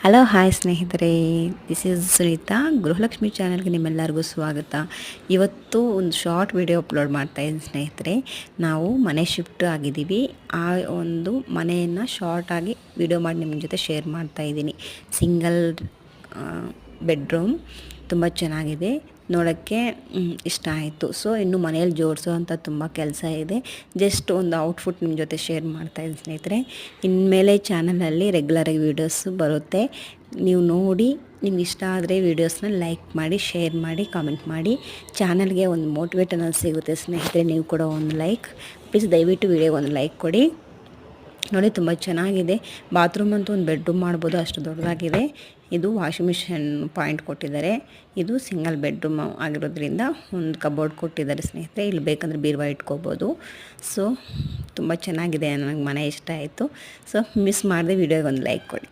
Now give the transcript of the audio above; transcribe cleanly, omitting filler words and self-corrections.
Hello hi ಸ್ನೇಹಿತರೆ, this is Sunita. Gruhalakshmi ಚಾನಲ್ಗೆ ನಿಮ್ಮೆಲ್ಲರಿಗೂ ಸ್ವಾಗತ. ಇವತ್ತು ಒಂದು ಶಾರ್ಟ್ ವಿಡಿಯೋ ಅಪ್ಲೋಡ್ ಮಾಡ್ತಾಯಿದ್ದೀನಿ ಸ್ನೇಹಿತರೆ. ನಾವು ಮನೆ ಶಿಫ್ಟ್ ಆಗಿದ್ದೀವಿ. ಆ ಒಂದು ಮನೆಯನ್ನು ಶಾರ್ಟಾಗಿ ವಿಡಿಯೋ ಮಾಡಿ ನಿಮ್ಮ ಜೊತೆ ಶೇರ್ ಮಾಡ್ತಾಯಿದ್ದೀನಿ. ಸಿಂಗಲ್ ಬೆಡ್ರೂಮ್ ತುಂಬ ಚೆನ್ನಾಗಿದೆ, ನೋಡೋಕ್ಕೆ ಇಷ್ಟ ಆಯಿತು. ಸೊ ಇನ್ನು ಮನೆಯಲ್ಲಿ ಜೋಡಿಸೋ ಅಂಥ ತುಂಬ ಕೆಲಸ ಇದೆ. ಜಸ್ಟ್ ಒಂದು ಔಟ್ಫುಟ್ ನಿಮ್ಮ ಜೊತೆ ಶೇರ್ ಮಾಡ್ತಾಯಿದ್ದೀನಿ ಸ್ನೇಹಿತರೆ. ಇನ್ಮೇಲೆ ಚಾನಲಲ್ಲಿ ರೆಗ್ಯುಲರಾಗಿ ವೀಡಿಯೋಸು ಬರುತ್ತೆ. ನೀವು ನೋಡಿ ನಿಮ್ಗೆ ಇಷ್ಟ ಆದರೆ ವೀಡಿಯೋಸ್ನ ಲೈಕ್ ಮಾಡಿ, ಶೇರ್ ಮಾಡಿ, ಕಾಮೆಂಟ್ ಮಾಡಿ. ಚಾನಲ್ಗೆ ಒಂದು ಮೋಟಿವೇಟ್ ಅನ್ನೋದು ಸಿಗುತ್ತೆ ಸ್ನೇಹಿತರೆ. ನೀವು ಕೂಡ ಒಂದು ಲೈಕ್ ಪ್ಲೀಸ್, ದಯವಿಟ್ಟು ವೀಡಿಯೋಗೆ ಒಂದು ಲೈಕ್ ಕೊಡಿ. ನೋಡಿ ತುಂಬ ಚೆನ್ನಾಗಿದೆ. ಬಾತ್ರೂಮ್ ಅಂತೂ ಒಂದು ಬೆಡ್ರೂಮ್ ಮಾಡ್ಬೋದು, ಅಷ್ಟು ದೊಡ್ಡದಾಗಿದೆ. ಇದು ವಾಷಿಂಗ್ ಮಿಷಿನ್ ಪಾಯಿಂಟ್ ಕೊಟ್ಟಿದ್ದಾರೆ. ಇದು ಸಿಂಗಲ್ ಬೆಡ್ರೂಮ್ ಆಗಿರೋದ್ರಿಂದ ಒಂದು ಕಬೋರ್ಡ್ ಕೊಟ್ಟಿದ್ದಾರೆ ಸ್ನೇಹಿತರೆ. ಇಲ್ಲಿ ಬೇಕಂದರೆ ಬೀರುವಾ ಇಟ್ಕೋಬೋದು. ಸೊ ತುಂಬ ಚೆನ್ನಾಗಿದೆ, ನನಗೆ ಮನೆ ಇಷ್ಟ ಆಯಿತು. ಸೊ ಮಿಸ್ ಮಾಡದೆ ವಿಡಿಯೋಗೆ ಒಂದು ಲೈಕ್ ಕೊಡಿ.